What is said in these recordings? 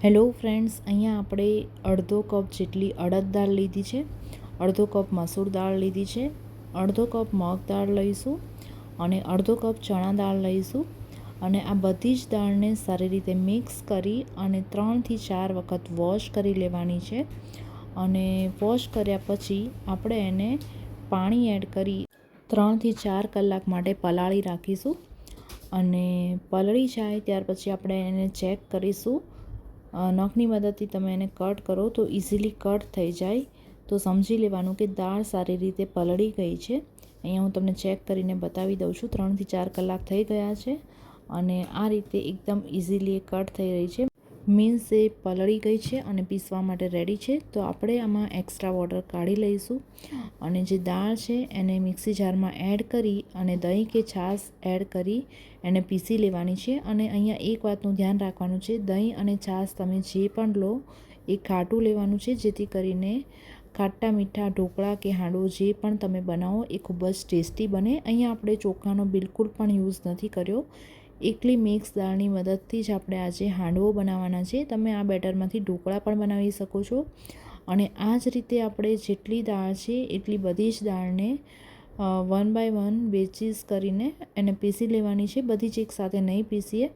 Hello friends, અહીંયા આપણે અડધો કપ જેટલી અડદ દાળ લીધી છે, અડધો કપ મસૂર દાળ લીધી છે, અડધો કપ મગ દાળ લઈશું અને અડધો કપ ચણા દાળ લઈશું અને આ બધી જ દાળને સારી રીતે મિક્સ કરી અને 3 થી 4 વખત વોશ કરી લેવાની છે અને વોશ કર્યા પછી આપણે એને પાણી એડ કરી 3 થી 4 કલાક માટે પલાળી રાખીશું અને પલળી જાય ત્યાર પછી આપણે એને ચેક કરીશું। નખની મદદથી તમે એને કટ કરો તો ઇઝીલી કટ થઈ જાય, તો સમજી લેવાનું કે દાળ સારી રીતે પલળી ગઈ છે। અહીંયા હું તમને ચેક કરીને બતાવી દઉં છું। 3 થી 4 કલાક થઈ ગયા છે અને આ રીતે એકદમ ઇઝીલી કટ થઈ રહી છે, મીન્સ એ પલળી ગઈ છે અને પીસવા માટે રેડી છે। તો આપણે આમાં એક્સ્ટ્રા વોટર કાઢી લઈશું અને જે દાળ છે એને મિક્સી જારમાં એડ કરી અને દહીં કે છાશ એડ કરી એને પીસી લેવાની છે। અને અહીંયા એક વાતનું ધ્યાન રાખવાનું છે, દહીં અને છાશ તમે જે પણ લો એ ખાટું લેવાનું છે, જેથી કરીને ખાટા મીઠા ઢોકળા કે હાંડવો જે પણ તમે બનાવો એ ખૂબ જ ટેસ્ટી બને। અહીંયા આપણે ચોખાનો બિલકુલ પણ યુઝ નથી કર્યો, એકલી મિક્સ દાળની મદદથી જ આપણે આજે હાંડવો બનાવવાના છે। તમે આ બેટરમાંથી ઢોકળા પણ બનાવી શકો છો અને આ જ રીતે આપણે જેટલી દાળ છે એટલી બધી જ દાળને 1 બાય 1 બેચીસ કરીને એને પીસી લેવાની છે। બધી જ એકસાથે નહીં પીસીએ,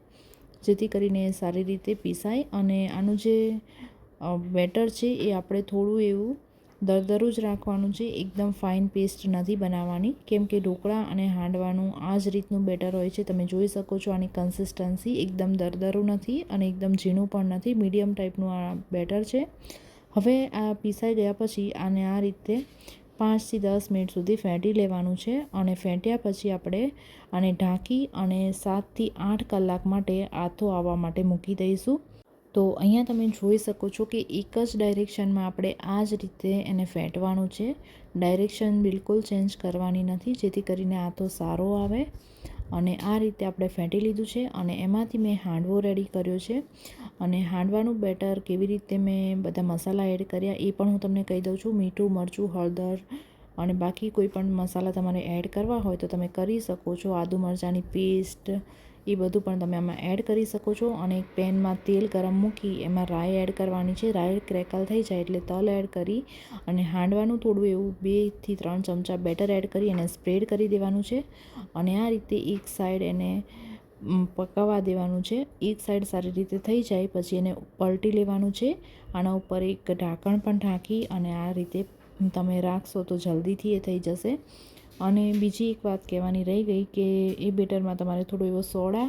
જેથી કરીને સારી રીતે પીસાય। અને આનું જે બેટર છે એ આપણે થોડું એવું દરદરું જ રાખવાનું છે, એકદમ ફાઇન પેસ્ટ નથી બનાવવાની, કેમ કે ઢોકળા અને હાંડવાનું આ જ રીતનું બેટર હોય છે। તમે જોઈ શકો છો આની કન્સિસ્ટન્સી એકદમ દરદરું નથી અને એકદમ ઝીણું પણ નથી, મીડિયમ ટાઈપનું આ બેટર છે। હવે આ પીસાઈ ગયા પછી આને આ રીતે 5 થી 10 મિનિટ સુધી ફેંટી લેવાનું છે અને ફેંટ્યા પછી આપણે આને ઢાંકી અને 7 થી 8 કલાક માટે આથો આવવા માટે મૂકી દઈશું। તો અહીંયા તમે જોઈ શકો છો કે એક જ ડાયરેક્શનમાં આપણે આ જ રીતે એને ફેંટવાનું છે, ડાયરેક્શન બિલકુલ ચેન્જ કરવાની નથી, જેથી કરીને આથો સારો આવે। અને આ રીતે આપણે ફેંટી લીધું છે અને એમાંથી મેં હાંડવો રેડી કર્યો છે અને હાંડવાનું બેટર કેવી રીતે મેં બધા મસાલા એડ કર્યા એ પણ હું તમને કહી દઉં છું। મીઠું, મરચું, હળદર અને બાકી કોઈ પણ મસાલા તમારે એડ કરવા હોય તો તમે કરી શકો છો, આદુ મરચાંની પેસ્ટ એ બધું પણ તમે આમાં એડ કરી શકો છો। અને એક પેનમાં તેલ ગરમ મૂકી એમાં રાઈ એડ કરવાની છે, રાઈ ક્રેકલ થઈ જાય એટલે તલ એડ કરી અને હાંડવાનું થોડું એવું 2 થી 3 ચમચા બેટર એડ કરી એને સ્પ્રેડ કરી દેવાનું છે અને આ રીતે એક સાઈડ એને પકાવવા દેવાનું છે। એક સાઈડ સારી રીતે થઈ જાય પછી એને પલટી લેવાનું છે, આના ઉપર એક ઢાંકણ પણ ઢાંકી અને આ રીતે તમે રાખશો તો જલ્દીથી એ થઈ જશે। અને બીજી એક વાત કહેવાની રહી ગઈ કે એ બેટરમાં તમારે થોડો એવો સોડા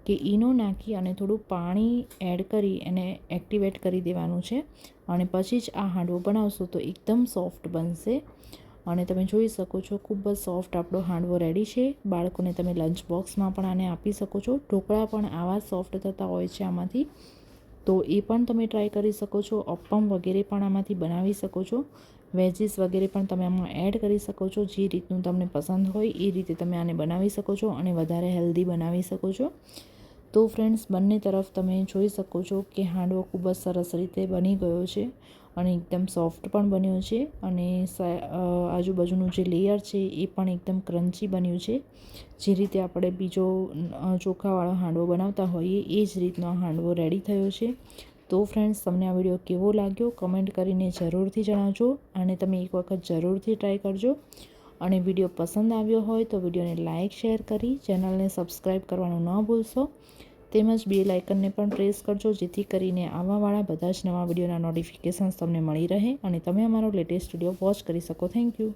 કે ઈનો નાખી અને થોડું પાણી એડ કરી એને એક્ટિવેટ કરી દેવાનું છે અને પછી જ આ હાંડવો બનાવશો તો એકદમ સોફ્ટ બનશે। અને તમે જોઈ શકો છો ખૂબ જ સોફ્ટ આપણો હાંડવો રેડી છે। બાળકોને તમે લંચ બોક્સમાં પણ આને આપી શકો છો। ઢોકળા પણ આવા સોફ્ટ થતા હોય છે આમાંથી, તો એ પણ તમે ટ્રાય કરી શકો છો। અપ્પમ વગેરે પણ આમાંથી બનાવી શકો છો, વેજીસ વગેરે પણ તમે આમાં એડ કરી શકો છો, જે રીતનું તમને પસંદ હોય એ રીતે તમે આને બનાવી શકો છો અને વધારે હેલ્ધી બનાવી શકો છો। તો ફ્રેન્ડ્સ, બંને તરફ તમે જોઈ શકો છો કે હાંડવો ખૂબ જ સરસ રીતે બની ગયો છે અને એકદમ સોફ્ટ પણ બન્યો છે અને આજુબાજુનું જે લેયર છે એ પણ એકદમ ક્રન્ચી બન્યું છે, જે રીતે આપણે બીજો ચોખાવાળો હાંડવો બનાવતા હોઈએ એ જ રીતનો હાંડવો રેડી થયો છે। તો ફ્રેન્ડ્સ, તમને આ વિડીયો કેવો લાગ્યો કમેન્ટ કરીને જરૂરથી જણાવજો અને તમે એક વખત જરૂરથી ટ્રાય કરજો। અને વિડીયો પસંદ આવ્યો હોય તો વિડીયોને લાઇક શેર કરી ચેનલને સબસ્ક્રાઈબ કરવાનું ન ભૂલશો, તેમજ બેલ આઇકનને પણ પ્રેસ કરજો, જેથી કરીને આવાવાળા બધા જ નવા વિડીયોના નોટિફિકેશન્સ તમને મળી રહે અને તમે અમારો લેટેસ્ટ વિડીયો વોચ કરી શકો। Thank you.